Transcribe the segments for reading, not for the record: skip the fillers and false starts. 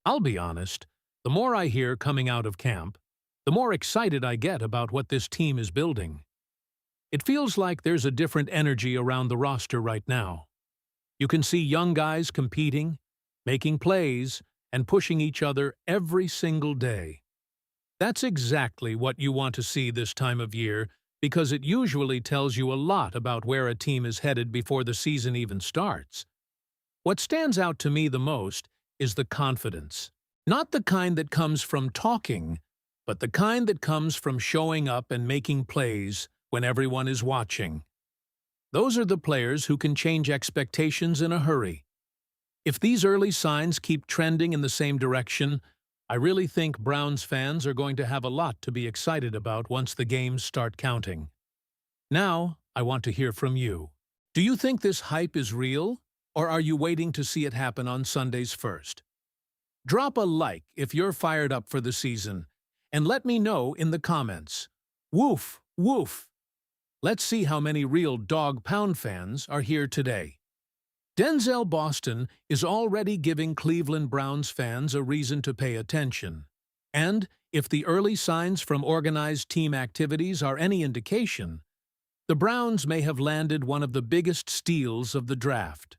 I'll be honest, the more I hear coming out of camp, the more excited I get about what this team is building. It feels like there's a different energy around the roster right now. You can see young guys competing, making plays, and pushing each other every single day. That's exactly what you want to see this time of year because it usually tells you a lot about where a team is headed before the season even starts. What stands out to me the most is the confidence. Not the kind that comes from talking, but the kind that comes from showing up and making plays when everyone is watching. Those are the players who can change expectations in a hurry. If these early signs keep trending in the same direction, I really think Browns fans are going to have a lot to be excited about once the games start counting. Now, I want to hear from you. Do you think this hype is real, or are you waiting to see it happen on Sundays first? Drop a like if you're fired up for the season, and let me know in the comments. Woof, woof. Let's see how many real Dawg Pound fans are here today. Denzel Boston is already giving Cleveland Browns fans a reason to pay attention. And, if the early signs from organized team activities are any indication, the Browns may have landed one of the biggest steals of the draft.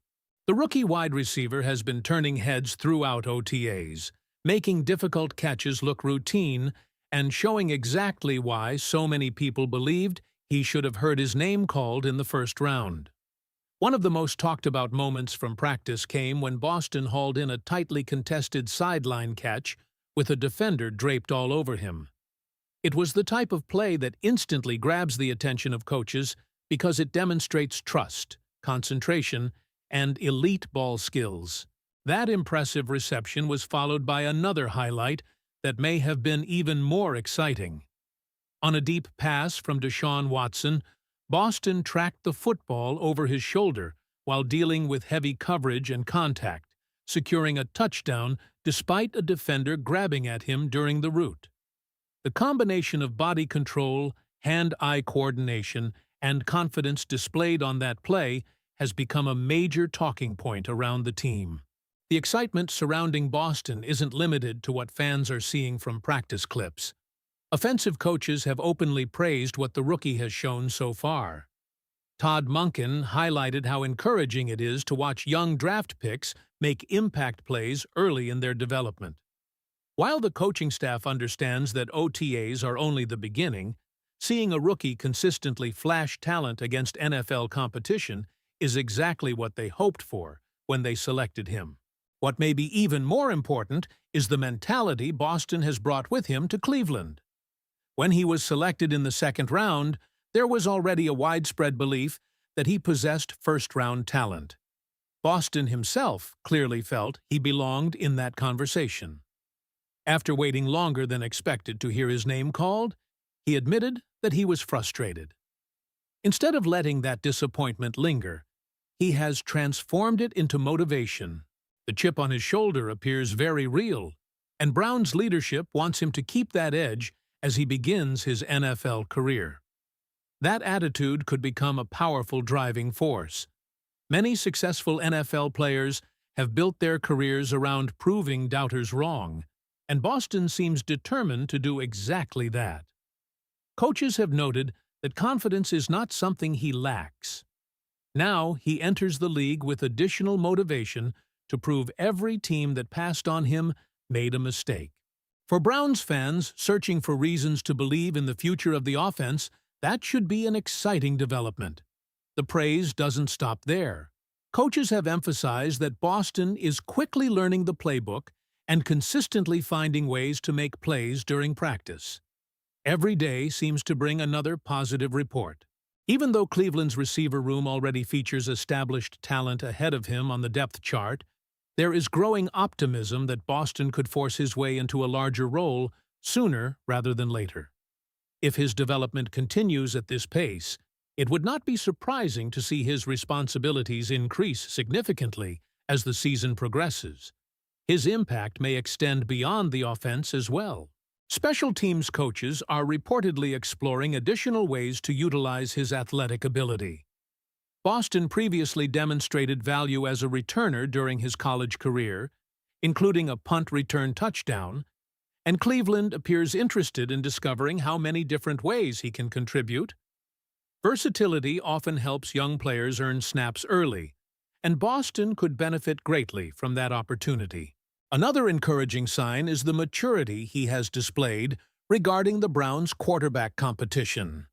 The rookie wide receiver has been turning heads throughout OTAs, making difficult catches look routine and showing exactly why so many people believed he should have heard his name called in the first round. One of the most talked-about moments from practice came when Boston hauled in a tightly contested sideline catch with a defender draped all over him. It was the type of play that instantly grabs the attention of coaches because it demonstrates trust, concentration, and elite ball skills. That impressive reception was followed by another highlight that may have been even more exciting. On a deep pass from Deshaun Watson, Boston tracked the football over his shoulder while dealing with heavy coverage and contact, securing a touchdown despite a defender grabbing at him during the route. The combination of body control, hand-eye coordination, and confidence displayed on that play has become a major talking point around the team. The excitement surrounding Boston isn't limited to what fans are seeing from practice clips. Offensive coaches have openly praised what the rookie has shown so far. Todd Monken highlighted how encouraging it is to watch young draft picks make impact plays early in their development. While the coaching staff understands that OTAs are only the beginning, seeing a rookie consistently flash talent against NFL competition is exactly what they hoped for when they selected him. What may be even more important is the mentality Boston has brought with him to Cleveland. When he was selected in the second round, there was already a widespread belief that he possessed first-round talent. Boston himself clearly felt he belonged in that conversation. After waiting longer than expected to hear his name called, he admitted that he was frustrated. Instead of letting that disappointment linger, he has transformed it into motivation. The chip on his shoulder appears very real, and Brown's leadership wants him to keep that edge as he begins his NFL career. That attitude could become a powerful driving force. Many successful NFL players have built their careers around proving doubters wrong, and Boston seems determined to do exactly that. Coaches have noted that confidence is not something he lacks. Now he enters the league with additional motivation to prove every team that passed on him made a mistake. For Browns fans searching for reasons to believe in the future of the offense, that should be an exciting development. The praise doesn't stop there. Coaches have emphasized that Boston is quickly learning the playbook and consistently finding ways to make plays during practice. Every day seems to bring another positive report. Even though Cleveland's receiver room already features established talent ahead of him on the depth chart, there is growing optimism that Boston could force his way into a larger role sooner rather than later. If his development continues at this pace, it would not be surprising to see his responsibilities increase significantly as the season progresses. His impact may extend beyond the offense as well. Special teams coaches are reportedly exploring additional ways to utilize his athletic ability. Boston previously demonstrated value as a returner during his college career, including a punt return touchdown, and Cleveland appears interested in discovering how many different ways he can contribute. Versatility often helps young players earn snaps early, and Boston could benefit greatly from that opportunity. Another encouraging sign is the maturity he has displayed regarding the Browns' quarterback competition.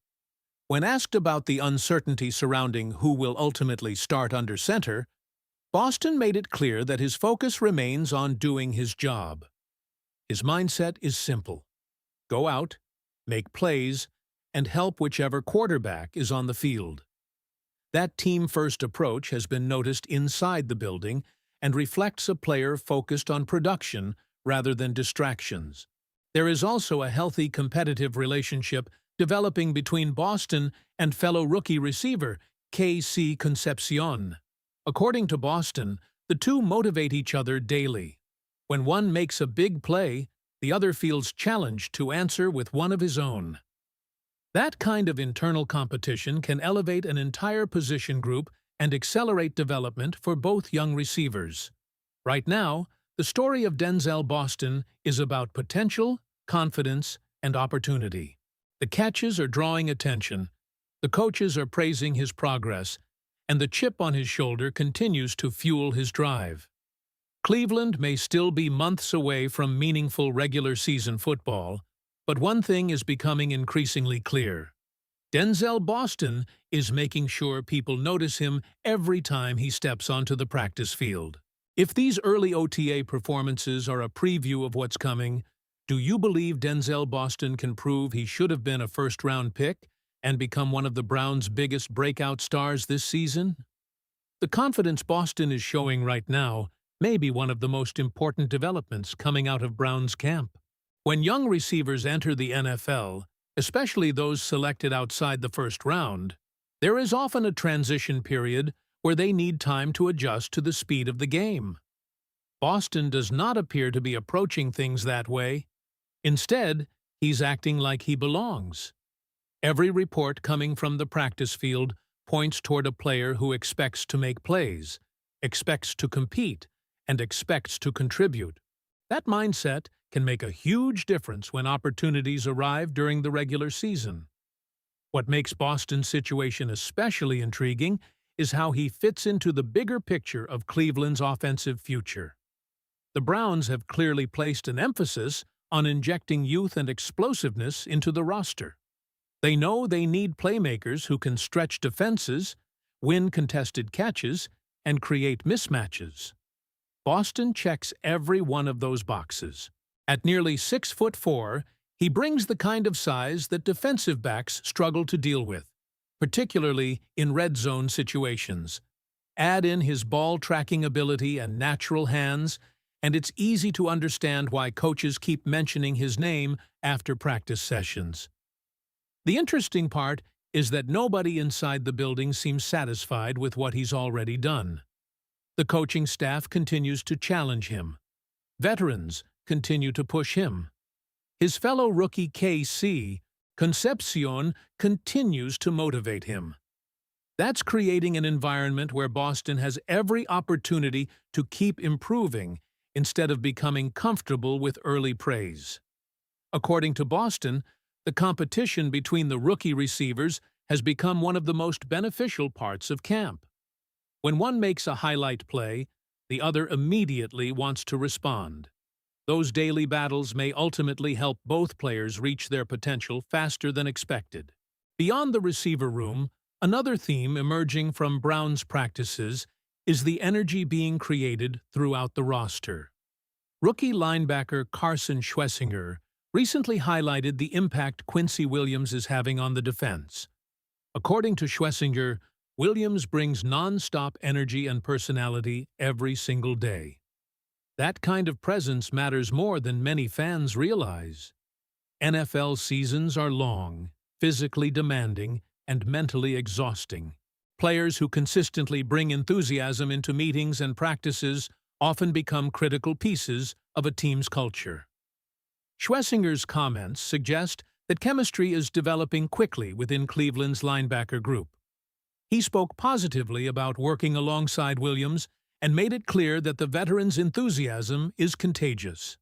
When asked about the uncertainty surrounding who will ultimately start under center, Boston made it clear that his focus remains on doing his job. His mindset is simple: go out, make plays, and help whichever quarterback is on the field. That team-first approach has been noticed inside the building and reflects a player focused on production rather than distractions. There is also a healthy competitive relationship developing between Boston and fellow rookie receiver K.C. Concepcion. According to Boston, the two motivate each other daily. When one makes a big play, the other feels challenged to answer with one of his own. That kind of internal competition can elevate an entire position group and accelerate development for both young receivers. Right now, the story of Denzel Boston is about potential, confidence, and opportunity. The catches are drawing attention, the coaches are praising his progress, and the chip on his shoulder continues to fuel his drive. Cleveland may still be months away from meaningful regular season football, but one thing is becoming increasingly clear. Denzel Boston is making sure people notice him every time he steps onto the practice field. If these early OTA performances are a preview of what's coming, do you believe Denzel Boston can prove he should have been a first-round pick and become one of the Browns' biggest breakout stars this season? The confidence Boston is showing right now may be one of the most important developments coming out of Browns camp. When young receivers enter the NFL, especially those selected outside the first round, there is often a transition period where they need time to adjust to the speed of the game. Boston does not appear to be approaching things that way. Instead, he's acting like he belongs. Every report coming from the practice field points toward a player who expects to make plays, expects to compete, and expects to contribute. That mindset can make a huge difference when opportunities arrive during the regular season. What makes Boston's situation especially intriguing is how he fits into the bigger picture of Cleveland's offensive future. The Browns have clearly placed an emphasis on injecting youth and explosiveness into the roster. They know they need playmakers who can stretch defenses, win contested catches, and create mismatches. Boston checks every one of those boxes. At nearly 6'4", he brings the kind of size that defensive backs struggle to deal with, particularly in red zone situations. Add in his ball-tracking ability and natural hands, and it's easy to understand why coaches keep mentioning his name after practice sessions. The interesting part is that nobody inside the building seems satisfied with what he's already done. The coaching staff continues to challenge him. Veterans continue to push him. His fellow rookie K.C. Concepcion continues to motivate him. That's creating an environment where Boston has every opportunity to keep improving instead of becoming comfortable with early praise. According to Boston, the competition between the rookie receivers has become one of the most beneficial parts of camp. When one makes a highlight play, the other immediately wants to respond. Those daily battles may ultimately help both players reach their potential faster than expected. Beyond the receiver room, another theme emerging from Browns practices is the energy being created throughout the roster. Rookie linebacker Carson Schwessinger recently highlighted the impact Quincy Williams is having on the defense. According to Schwessinger, Williams brings non-stop energy and personality every single day. That kind of presence matters more than many fans realize. NFL seasons are long, physically demanding, and mentally exhausting. Players who consistently bring enthusiasm into meetings and practices often become critical pieces of a team's culture. Schwessinger's comments suggest that chemistry is developing quickly within Cleveland's linebacker group. He spoke positively about working alongside Williams and made it clear that the veterans' enthusiasm is contagious.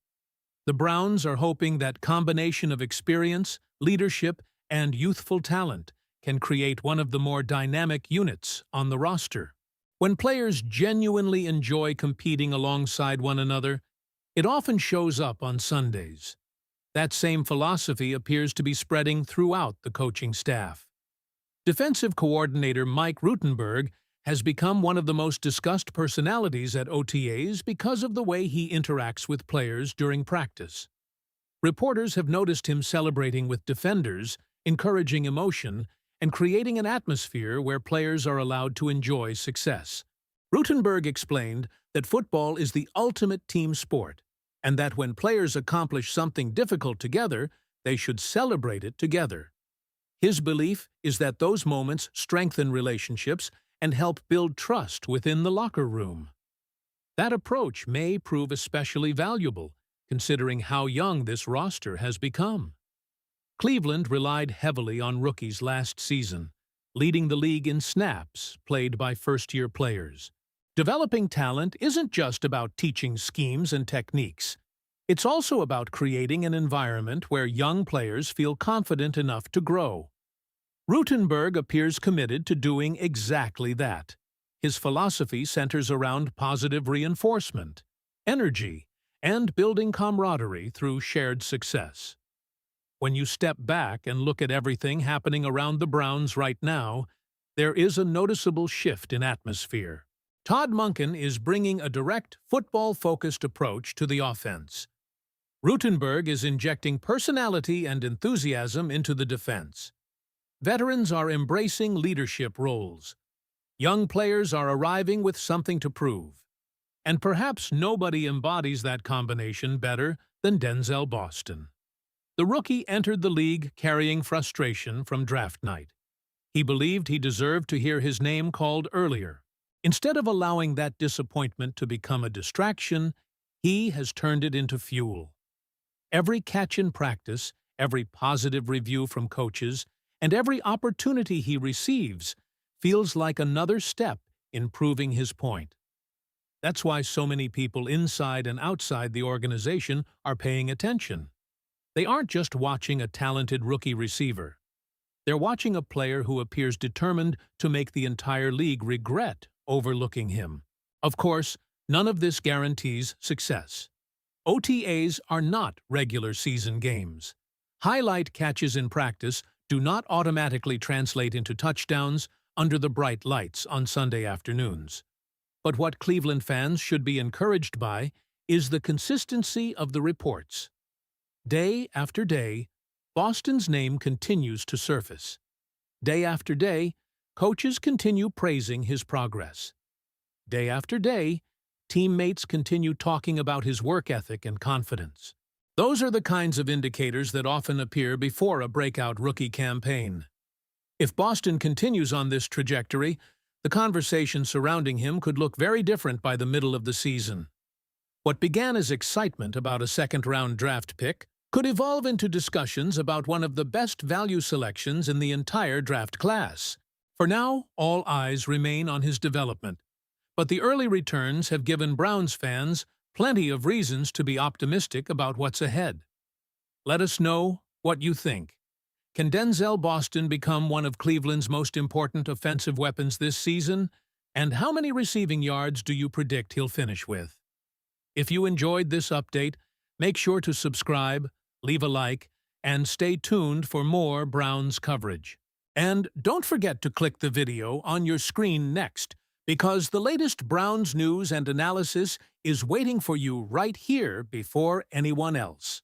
The Browns are hoping that combination of experience, leadership, and youthful talent can create one of the more dynamic units on the roster. When players genuinely enjoy competing alongside one another, it often shows up on Sundays. That same philosophy appears to be spreading throughout the coaching staff. Defensive coordinator Mike Rutenberg has become one of the most discussed personalities at OTAs because of the way he interacts with players during practice. Reporters have noticed him celebrating with defenders, encouraging emotion, and creating an atmosphere where players are allowed to enjoy success. Rutenberg explained that football is the ultimate team sport, and that when players accomplish something difficult together, they should celebrate it together. His belief is that those moments strengthen relationships and help build trust within the locker room. That approach may prove especially valuable, considering how young this roster has become. Cleveland relied heavily on rookies last season, leading the league in snaps played by first-year players. Developing talent isn't just about teaching schemes and techniques. It's also about creating an environment where young players feel confident enough to grow. Rutenberg appears committed to doing exactly that. His philosophy centers around positive reinforcement, energy, and building camaraderie through shared success. When you step back and look at everything happening around the Browns right now, there is a noticeable shift in atmosphere. Todd Monken is bringing a direct, football-focused approach to the offense. Rutenberg is injecting personality and enthusiasm into the defense. Veterans are embracing leadership roles. Young players are arriving with something to prove. And perhaps nobody embodies that combination better than Denzel Boston. The rookie entered the league carrying frustration from draft night. He believed he deserved to hear his name called earlier. Instead of allowing that disappointment to become a distraction, he has turned it into fuel. Every catch in practice, every positive review from coaches, and every opportunity he receives feels like another step in proving his point. That's why so many people inside and outside the organization are paying attention. They aren't just watching a talented rookie receiver. They're watching a player who appears determined to make the entire league regret overlooking him. Of course, none of this guarantees success. OTAs are not regular season games. Highlight catches in practice do not automatically translate into touchdowns under the bright lights on Sunday afternoons. But what Cleveland fans should be encouraged by is the consistency of the reports. Day after day, Boston's name continues to surface. Day after day, coaches continue praising his progress. Day after day, teammates continue talking about his work ethic and confidence. Those are the kinds of indicators that often appear before a breakout rookie campaign. If Boston continues on this trajectory, the conversation surrounding him could look very different by the middle of the season. What began as excitement about a second-round draft pick could evolve into discussions about one of the best value selections in the entire draft class. For now, all eyes remain on his development, but the early returns have given Browns fans plenty of reasons to be optimistic about what's ahead. Let us know what you think. Can Denzel Boston become one of Cleveland's most important offensive weapons this season? And how many receiving yards do you predict he'll finish with? If you enjoyed this update, make sure to subscribe, leave a like, and stay tuned for more Browns coverage. And don't forget to click the video on your screen next, because the latest Browns news and analysis is waiting for you right here before anyone else.